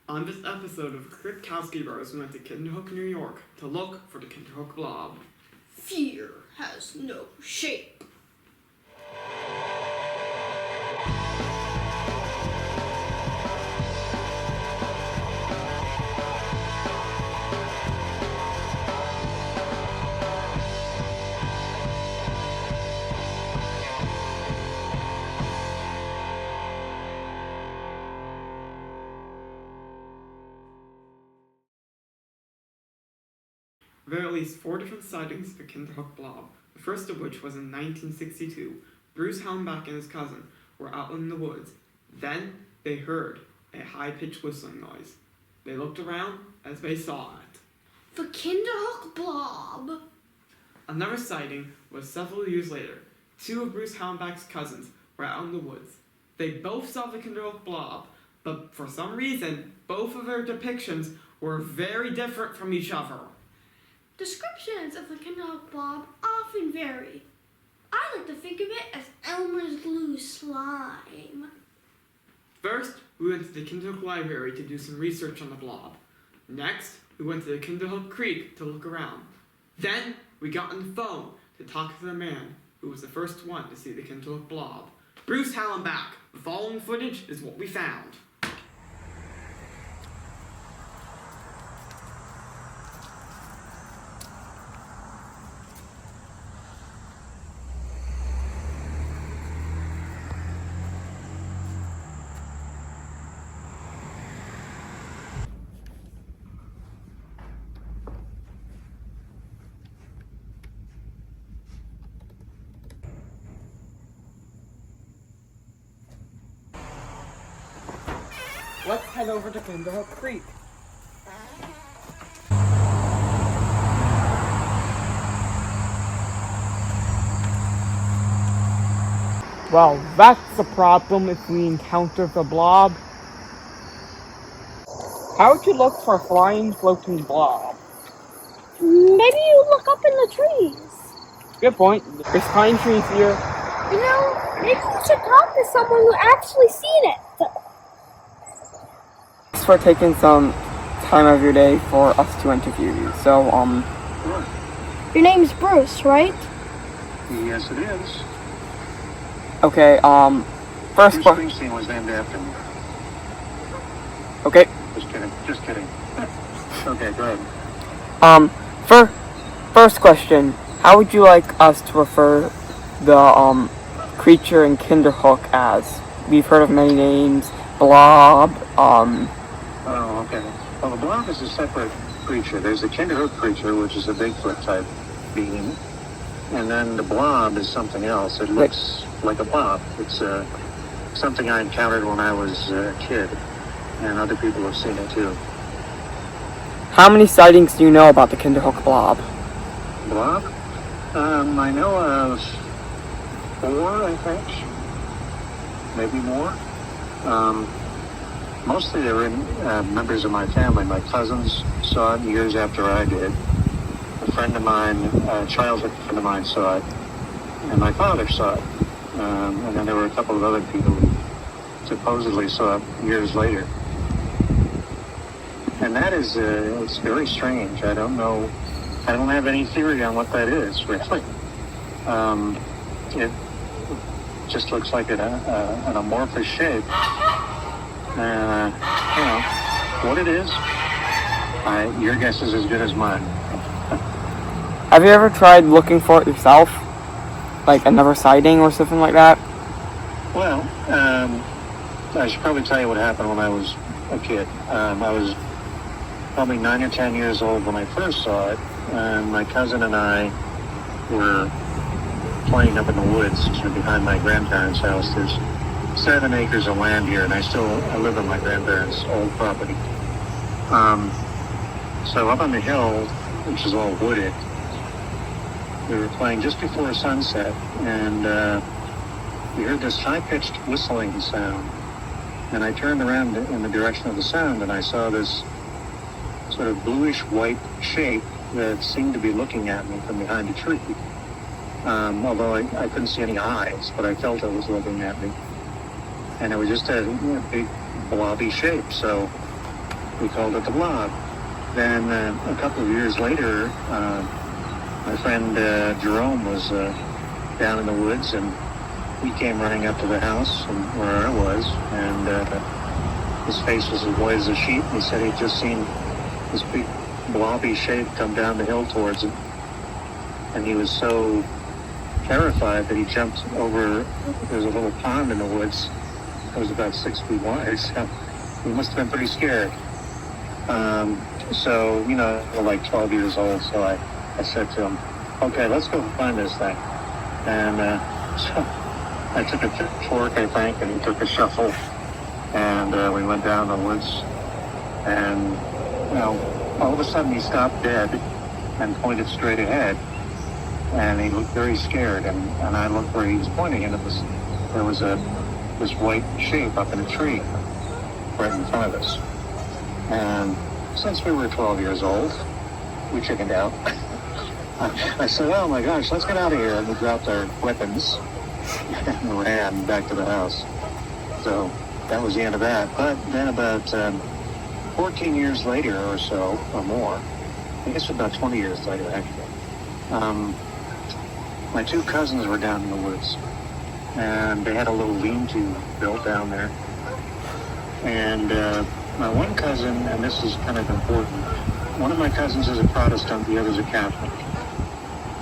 On this episode of Cryptkowski Brothers, we went to Kinderhook, New York to look for the Kinderhook Blob. Fear has no shape. There are at least 4 different sightings of the Kinderhook Blob, the first of which was in 1962. Bruce Hallenbeck and his cousin were out in the woods. Then they heard a high-pitched whistling noise. They looked around as they saw it. The Kinderhook Blob. Another sighting was several years later. 2 of Bruce Hallenbeck's cousins were out in the woods. They both saw the Kinderhook Blob, but for some reason, both of their depictions were very different from each other. Descriptions of the Kinderhook Blob often vary. I like to think of it as Elmer's glue slime. First, we went to the Kinderhook Library to do some research on the blob. Next, we went to the Kinderhook Creek to look around. Then, we got on the phone to talk to the man who was the first one to see the Kinderhook Blob. Bruce Hallenbeck. The following footage is what we found. Let's head over to Kinderhook Creek. Well, that's the problem if we encounter the blob. How would you look for a flying, floating blob? Maybe you look up in the trees. Good point. There's pine trees here. You know, maybe you should talk to someone who actually seen it. Thanks for taking some time of your day for us to interview you. So, Your name's Bruce, right? Yes, it is. Okay, first Bruce question. Springsteen was named after me. Okay. Just kidding. Okay, go ahead. First question. How would you like us to refer the, creature in Kinderhook as? We've heard of many names. Blob, Oh, okay. Well, the blob is a separate creature. There's the Kinderhook creature, which is a Bigfoot type being. And then the blob is something else. It looks like a blob. It's something I encountered when I was a kid. And other people have seen it too. How many sightings do you know about the Kinderhook Blob? Blob? I know of 4, I think. Maybe more. Mostly they were members of my family. My cousins saw it years after I did. A friend of mine, a childhood friend of mine saw it. And my father saw it. And then there were a couple of other people who supposedly saw it years later. And that is, it's very strange. I don't know. I don't have any theory on what that is, really. It just looks like an amorphous shape. You know, what it is, your guess is as good as mine. Have you ever tried looking for it yourself? Like another sighting or something like that? Well, I should probably tell you what happened when I was a kid. I was probably 9 or 10 years old when I first saw it. And my cousin and I were playing up in the woods behind my grandparents' house. There's 7 acres of land here, and I live on my grandparents' old property. So up on the hill, which is all wooded, we were playing just before sunset, and we heard this high-pitched whistling sound. And I turned around in the direction of the sound, and I saw this sort of bluish-white shape that seemed to be looking at me from behind a tree. Although I couldn't see any eyes, but I felt it was looking at me. And it was just a big blobby shape. So we called it the Blob. Then a couple of years later, my friend Jerome was down in the woods, and he came running up to the house and where I was, and his face was as white as a sheet. And he said he'd just seen this big blobby shape come down the hill towards him, and he was so terrified that he jumped over. There's a little pond in the woods. It was about 6 feet wide, so he must have been pretty scared. So, you know, we're like 12 years old, so I said to him, okay, let's go find this thing. And so I took a pitchfork, I think, and he took a shovel, and we went down the woods, and, you know, all of a sudden he stopped dead and pointed straight ahead, and he looked very scared, and I looked where he was pointing, and there was this white shape up in a tree right in front of us. And since we were 12 years old, we chickened out. I said, oh my gosh, let's get out of here. And we dropped our weapons and ran back to the house. So that was the end of that. But then about 14 years later or so, or more, I guess about 20 years later actually, my two cousins were down in the woods. And they had a little lean-to built down there. And my one cousin, and this is kind of important, one of my cousins is a Protestant, the other's a Catholic.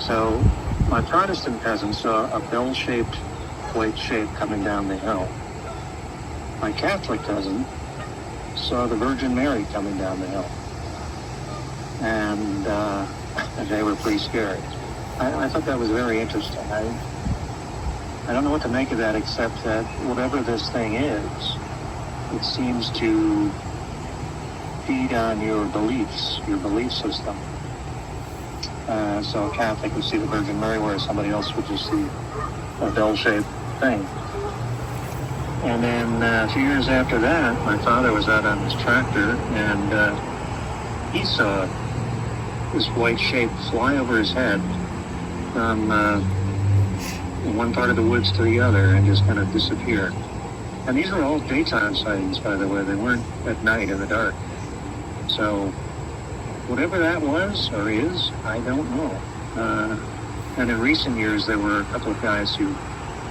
So my Protestant cousin saw a bell-shaped white shape coming down the hill. My Catholic cousin saw the Virgin Mary coming down the hill. And they were pretty scared. I thought that was very interesting. I don't know what to make of that, except that whatever this thing is, it seems to feed on your beliefs, your belief system. So a Catholic would see the Virgin Mary, whereas somebody else would just see a bell-shaped thing. And then a few years after that, my father was out on his tractor, and he saw this white shape fly over his head from one part of the woods to the other and just kind of disappear. And these were all daytime sightings, by the way. They weren't at night in the dark. So whatever that was or is, I don't know. And in recent years, there were a couple of guys who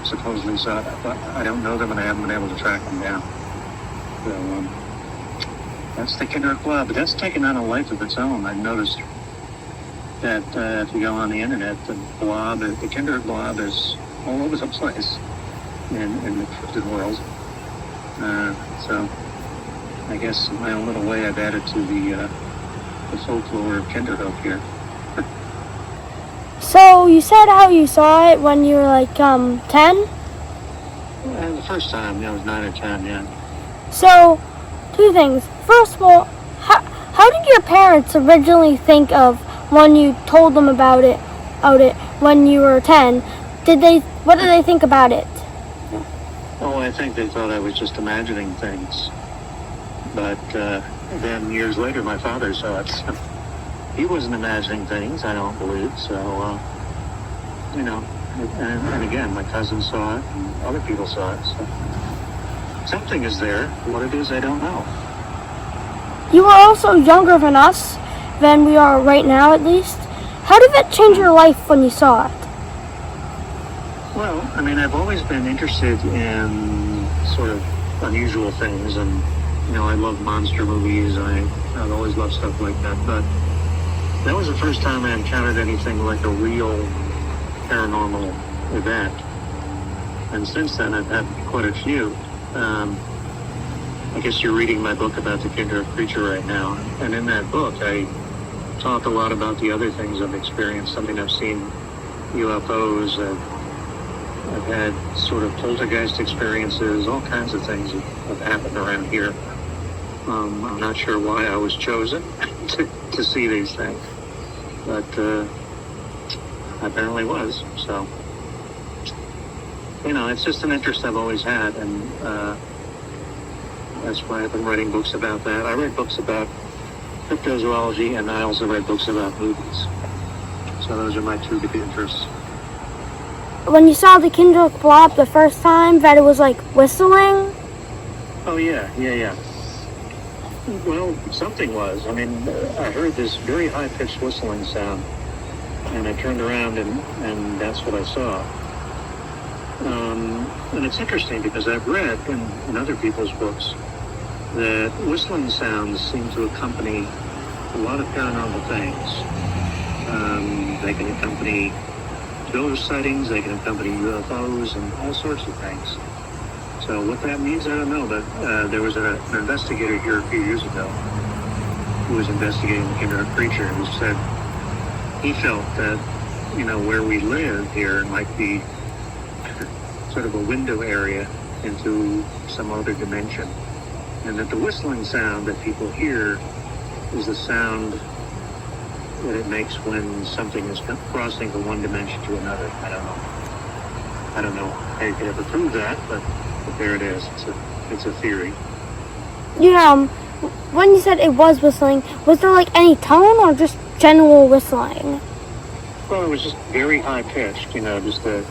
supposedly saw it, but I don't know them and I haven't been able to track them down. So that's the Kinderhook Blob, but that's taken on a life of its own. I've noticed that if you go on the internet, the Kinderhook Blob is all over the place in the cryptid world. So I guess in my own little way, I've added to the folklore of Kinderhook here. So you said how you saw it when you were like 10? The first time, I was 9 or 10, yeah. So, two things. First of all, how did your parents originally think of when you told them about it when you were 10? What did they think about it? Oh, I think they thought I was just imagining things. But then years later, my father saw it. So he wasn't imagining things, I don't believe. So, you know, and again, my cousin saw it and other people saw it. So something is there. What it is, I don't know. You were also younger than we are right now, at least. How did that change your life when you saw it? Well, I mean, I've always been interested in sort of unusual things, and, you know, I love monster movies. I've always loved stuff like that, but that was the first time I encountered anything like a real paranormal event. And since then, I've had quite a few. I guess you're reading my book about the Kinderhook creature right now, and in that book, I talk a lot about the other things I've experienced. I mean, I've seen UFOs, I've had sort of poltergeist experiences, all kinds of things have happened around here. I'm not sure why I was chosen to see these things, but I apparently was. So, you know, it's just an interest I've always had, and that's why I've been writing books about that. I read books about cryptozoology, and I also read books about movies. So those are my two big interests. When you saw the Kinderhook Blob the first time, that it was like whistling? Oh, yeah. Well, something was. I mean, I heard this very high-pitched whistling sound, and I turned around, and that's what I saw. And it's interesting because I've read in other people's books that whistling sounds seem to accompany a lot of paranormal things. They can accompany ghost sightings, they can accompany UFOs, and all sorts of things. So what that means, I don't know, but there was an investigator here a few years ago who was investigating the Kinderhook creature, who said he felt that, where we live here might be sort of a window area into some other dimension, and that the whistling sound that people hear is the sound that it makes when something is crossing from one dimension to another. I don't know how you could ever prove that, but there it is. It's a theory. When you said it was whistling, was there like any tone or just general whistling? Well, it was just very high pitched. Just a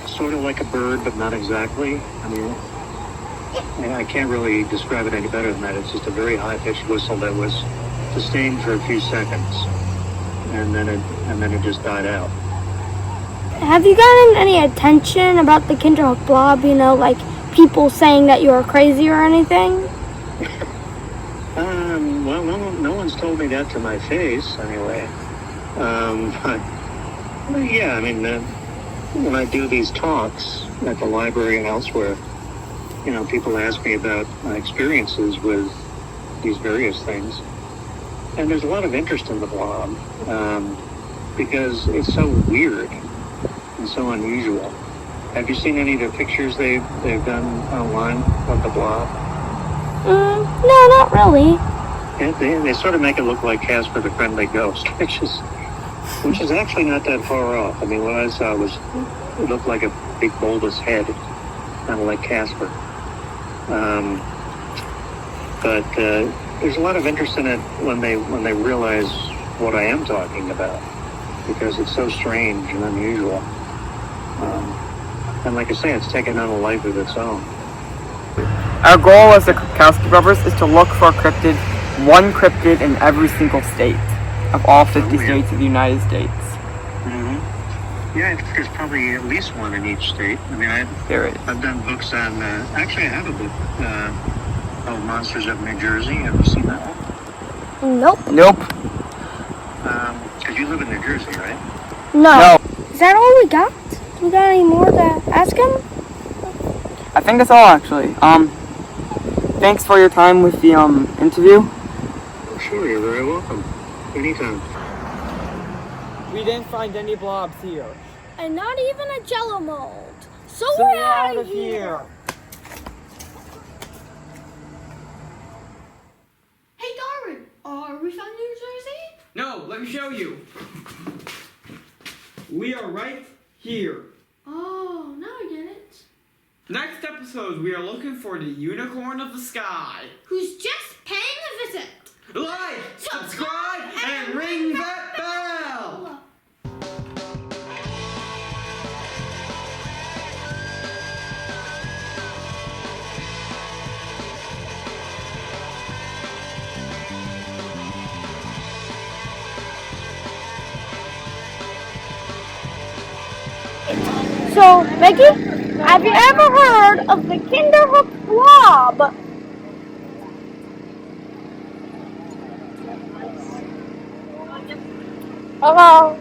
sort of like a bird, but not exactly. I mean, I can't really describe it any better than that. It's just a very high pitched whistle that was sustained for a few seconds, and then it just died out. Have you gotten any attention about the Kinderhook Blob? Like people saying that you're crazy or anything? Well, no one's told me that to my face, anyway. But yeah, I mean, when I do these talks at the library and elsewhere, people ask me about my experiences with these various things. And there's a lot of interest in the blob, because it's so weird and so unusual. Have you seen any of the pictures they've done online of the blob? No, not really. They sort of make it look like Casper the Friendly Ghost, which is actually not that far off. I mean, what I saw it looked like a big bulbous head, kind of like Casper. But there's a lot of interest in it when they realize what I am talking about, because it's so strange and unusual. And like I say, it's taken on a life of its own. Our goal as the Cryptkowski Brothers is to look for one cryptid in every single state of all 50 states of the United States. Mm-hmm. Yeah, I think there's probably at least one in each state. I mean, I've done books on, actually I have a book called Monsters of New Jersey. Have you seen that one? Nope. Because you live in New Jersey, right? No. Is that all we got? We got any more to ask him? I think that's all, actually. Thanks for your time with the interview. Sure, you're very welcome. Anytime. We didn't find any blobs here. And not even a jello mold. So So we're out of here. Hey Darwin, are we from New Jersey? No, let me show you. We are right here. Oh, now I get it. Next episode, we are looking for the unicorn of the sky. Who's just paying a visit? Like, subscribe, and ring that bell! So, Becky, have you ever heard of the Kinderhook Blob? Hello?